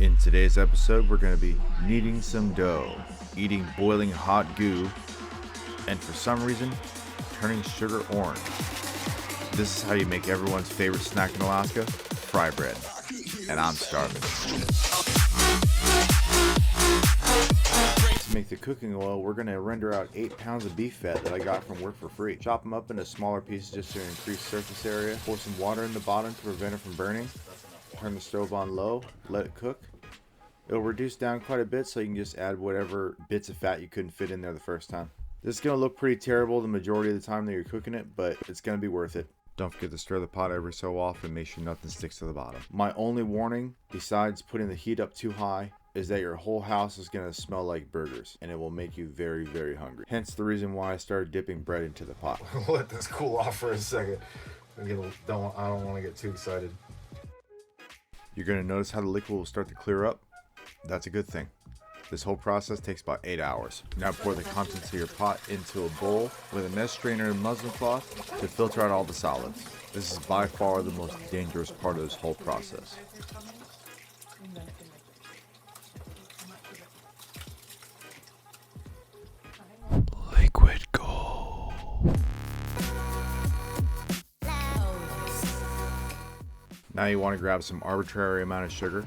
In today's episode, we're going to be kneading some dough, eating boiling hot goo, and for some reason, turning sugar orange. This is how you make everyone's favorite snack in Alaska, fry bread. And I'm starving. To make the cooking oil, we're going to render out 8 pounds of beef fat that I got from work for free. Chop them up into smaller pieces just to increase surface area. Pour some water in the bottom to prevent it from burning. Turn the stove on low, let it cook. It'll reduce down quite a bit so you can just add whatever bits of fat you couldn't fit in there the first time. This is going to look pretty terrible the majority of the time that you're cooking it, but it's going to be worth it. Don't forget to stir the pot every so often, make sure nothing sticks to the bottom. My only warning, besides putting the heat up too high, is that your whole house is going to smell like burgers, and it will make you very, very hungry. Hence the reason why I started dipping bread into the pot. Let this cool off for a second. I don't want to get too excited. You're going to notice how the liquid will start to clear up. That's a good thing. This whole process takes about 8 hours. Now pour the contents of your pot into a bowl with a mesh strainer and muslin cloth to filter out all the solids. This is by far the most dangerous part of this whole process. Liquid gold. Now you want to grab some arbitrary amount of sugar,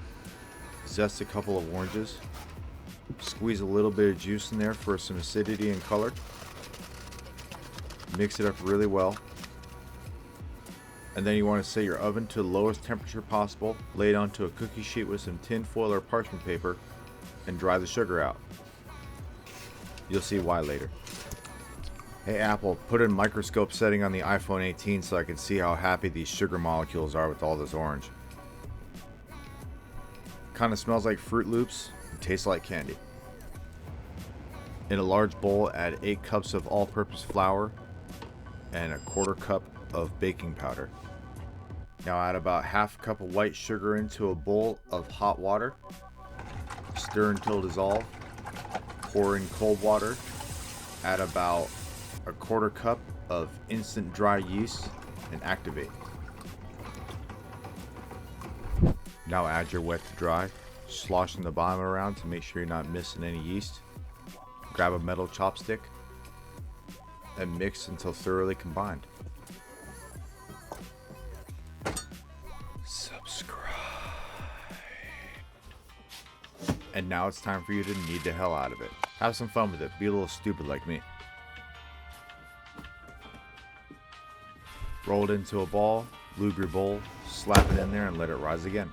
zest a couple of oranges, squeeze a little bit of juice in there for some acidity and color. Mix it up really well. And then you want to set your oven to the lowest temperature possible, lay it onto a cookie sheet with some tin foil or parchment paper, and dry the sugar out. You'll see why later. Hey Apple, put a microscope setting on the iPhone 18 so I can see how happy these sugar molecules are with all this orange. Kinda smells like Fruit Loops and tastes like candy. In a large bowl, add 8 cups of all-purpose flour and a 1/4 cup of baking powder. Now add about 1/2 cup of white sugar into a bowl of hot water. Stir until dissolved. Pour in cold water. Add about a 1/4 cup of instant dry yeast and activate. Now add your wet to dry, sloshing the bottom around to make sure you're not missing any yeast. Grab a metal chopstick and mix until thoroughly combined. Subscribe. And now it's time for you to knead the hell out of it. Have some fun with it. Be a little stupid like me. Roll it into a ball, lube your bowl, slap it in there and let it rise again.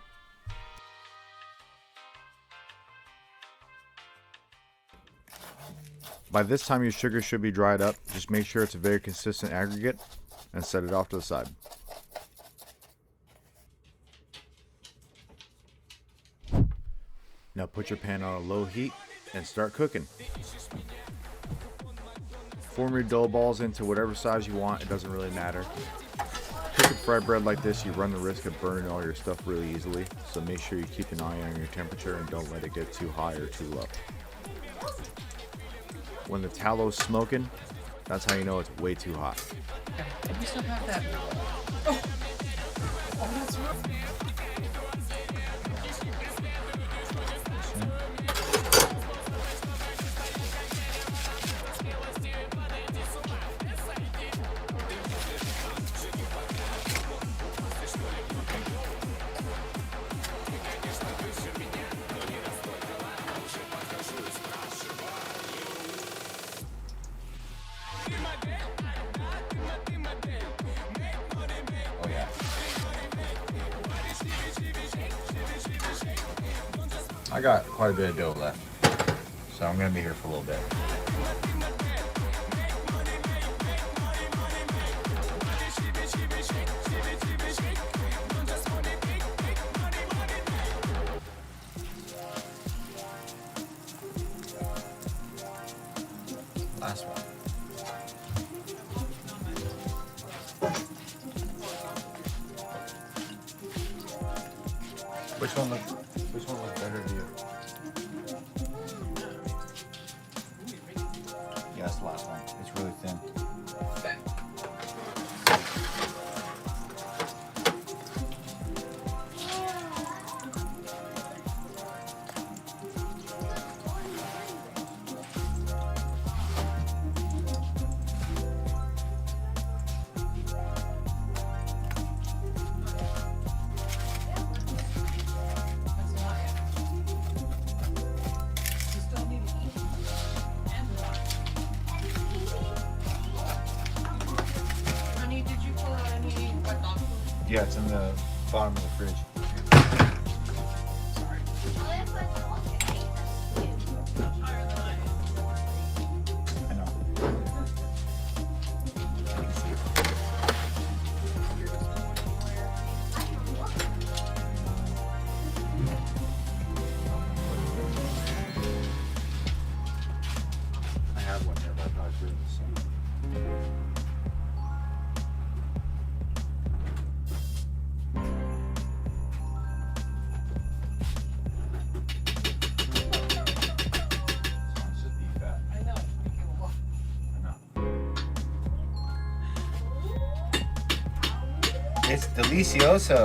By this time your sugar should be dried up. Just make sure it's a very consistent aggregate and set it off to the side. Now put your pan on a low heat and start cooking. Form your dough balls into whatever size you want, it doesn't really matter. Cooking fried bread like this, you run the risk of burning all your stuff really easily, so make sure you keep an eye on your temperature and don't let it get too high or too low. When the tallow's smoking, that's how you know it's way too hot. Do we still have that? Oh, that's right. Oh yeah. I got quite a bit of dough left, so I'm gonna be here for a little bit. Last one. Which one looks better to you? Yeah, that's the last one. It's really thin. Yeah, it's in the bottom of the fridge. I know. I have one here, but I probably threw it in the sink. It's just beef fat. I know. I know. It's delicioso.